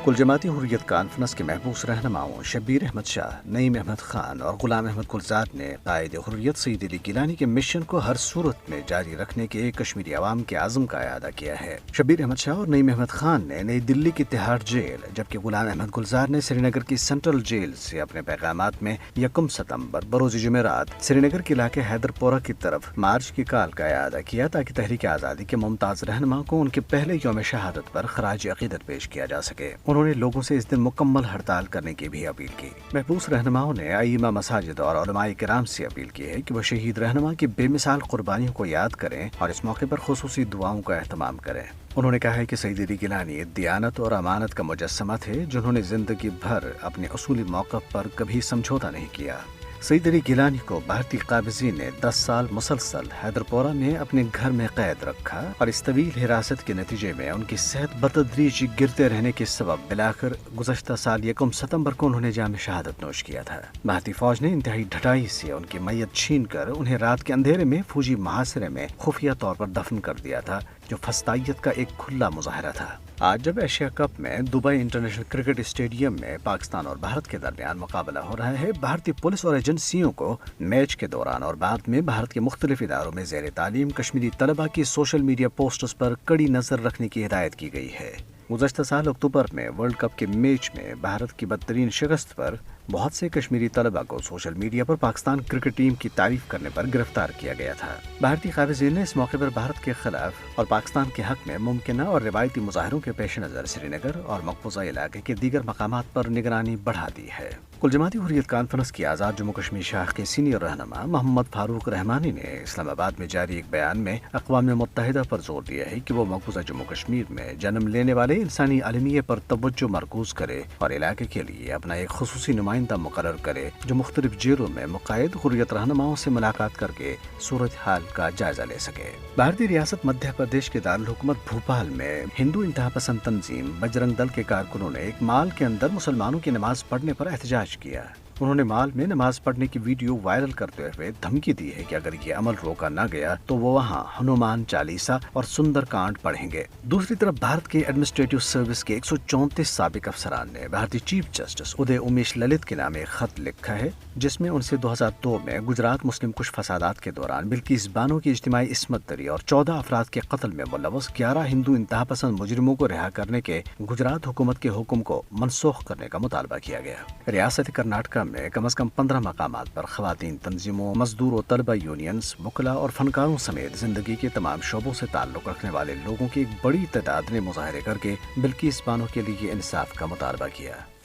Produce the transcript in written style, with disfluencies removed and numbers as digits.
کل جماعتی حریت کانفرنس کے محبوس رہنماؤں شبیر احمد شاہ، نعیم احمد خان اور غلام احمد گلزار نے قائد حریت سید علی گیلانی کے مشن کو ہر صورت میں جاری رکھنے کے کشمیری عوام کے عزم کا اعادہ کیا ہے۔ شبیر احمد شاہ اور نعیم احمد خان نے نئی دلی کی تہاڑ جیل، جبکہ غلام احمد گلزار نے سری نگر کی سینٹرل جیل سے اپنے پیغامات میں 1 ستمبر بروز جمعرات سری نگر کے علاقے حیدر پورہ کی طرف مارچ کی کال کا اعادہ کیا تاکہ تحریک آزادی کے ممتاز رہنما کو ان کے پہلے یوم شہادت پر خراج عقیدت پیش کیا جا سکے۔ انہوں نے لوگوں سے اس دن مکمل ہڑتال کرنے کی بھی اپیل کی۔ محبوس رہنماؤں نے ائمہ مساجد اور علماء کرام سے اپیل کی ہے کہ وہ شہید رہنما کی بے مثال قربانیوں کو یاد کریں اور اس موقع پر خصوصی دعاؤں کا اہتمام کریں۔ انہوں نے کہا ہے کہ سید علی گیلانی دیانت اور امانت کا مجسمہ تھے، جنہوں نے زندگی بھر اپنے اصولی موقف پر کبھی سمجھوتا نہیں کیا۔ سید علی گیلانی کو بھارتی قابضین نے 10 سال مسلسل حیدر پورہ میں اپنے گھر میں قید رکھا اور اس طویل حراست کے نتیجے میں ان کی صحت بتدریج گرتے رہنے کے سبب بالآخر گزشتہ سال 1 ستمبر کو انہوں نے جام شہادت نوش کیا تھا۔ بھارتی فوج نے انتہائی ڈھٹائی سے ان کی میت چھین کر انہیں رات کے اندھیرے میں فوجی محاصرے میں خفیہ طور پر دفن کر دیا تھا، جو فسطائیت کا ایک کھلا مظاہرہ تھا۔ آج جب ایشیا کپ میں دبئی انٹرنیشنل کرکٹ اسٹیڈیم میں پاکستان اور بھارت کے درمیان مقابلہ ہو رہا ہے، بھارتی پولیس اور ایجنسیوں کو میچ کے دوران اور بعد میں بھارت کے مختلف اداروں میں زیر تعلیم کشمیری طلبہ کی سوشل میڈیا پوسٹس پر کڑی نظر رکھنے کی ہدایت کی گئی ہے۔ گزشتہ سال اکتوبر میں ورلڈ کپ کے میچ میں بھارت کی بدترین شکست پر بہت سے کشمیری طلبہ کو سوشل میڈیا پر پاکستان کرکٹ ٹیم کی تعریف کرنے پر گرفتار کیا گیا تھا۔ بھارتی قابضین نے اس موقع پر بھارت کے خلاف اور پاکستان کے حق میں ممکنہ اور روایتی مظاہروں کے پیش نظر سری نگر اور مقبوضہ علاقے کے دیگر مقامات پر نگرانی بڑھا دی ہے۔ کل جماعتی حریت کانفرنس کی آزاد جموں کشمیر شاخ کے سینئر رہنما محمد فاروق رحمانی نے اسلام آباد میں جاری ایک بیان میں اقوام متحدہ پر زور دیا ہے کہ وہ مقبوضہ جموں کشمیر میں جنم لینے والے انسانی عالمیے پر توجہ مرکوز کرے اور علاقے کے لیے اپنا ایک خصوصی نمائندہ مقرر کرے جو مختلف جیلوں میں مقید حریت رہنماؤں سے ملاقات کر کے صورتحال کا جائزہ لے سکے۔ بھارتی ریاست مدھیہ پردیش کے دارالحکومت بھوپال میں ہندو انتہا پسند تنظیم بجرنگ دل کے کارکنوں نے ایک مال کے اندر مسلمانوں کی نماز پڑھنے پر احتجاج کیا۔ انہوں نے مال میں نماز پڑھنے کی ویڈیو وائرل کرتے ہوئے دھمکی دی ہے کہ اگر یہ عمل روکا نہ گیا تو وہ وہاں ہنومان چالیسا اور سندر کانڈ پڑھیں گے۔ دوسری طرف بھارت کے ایڈمنسٹریٹو سروس کے 134 سابق افسران نے بھارتی چیف جسٹس ادے امیش للت کے نام ایک خط لکھا ہے، جس میں ان سے 2002 میں گجرات مسلم کش فسادات کے دوران بلقیس بانو کی اجتماعی عصمت دری اور 14 افراد کے قتل میں ملوث 11 ہندو انتہا پسند مجرموں کو رہا کرنے کے گجرات حکومت کے حکم کو منسوخ کرنے کا مطالبہ کیا گیا۔ ریاست کرناٹک میں کم از کم 15 مقامات پر خواتین تنظیموں، مزدور و طلبہ یونینز، وکلاء اور فنکاروں سمیت زندگی کے تمام شعبوں سے تعلق رکھنے والے لوگوں کی ایک بڑی تعداد نے مظاہرے کر کے بلقیس بانو کے لیے انصاف کا مطالبہ کیا۔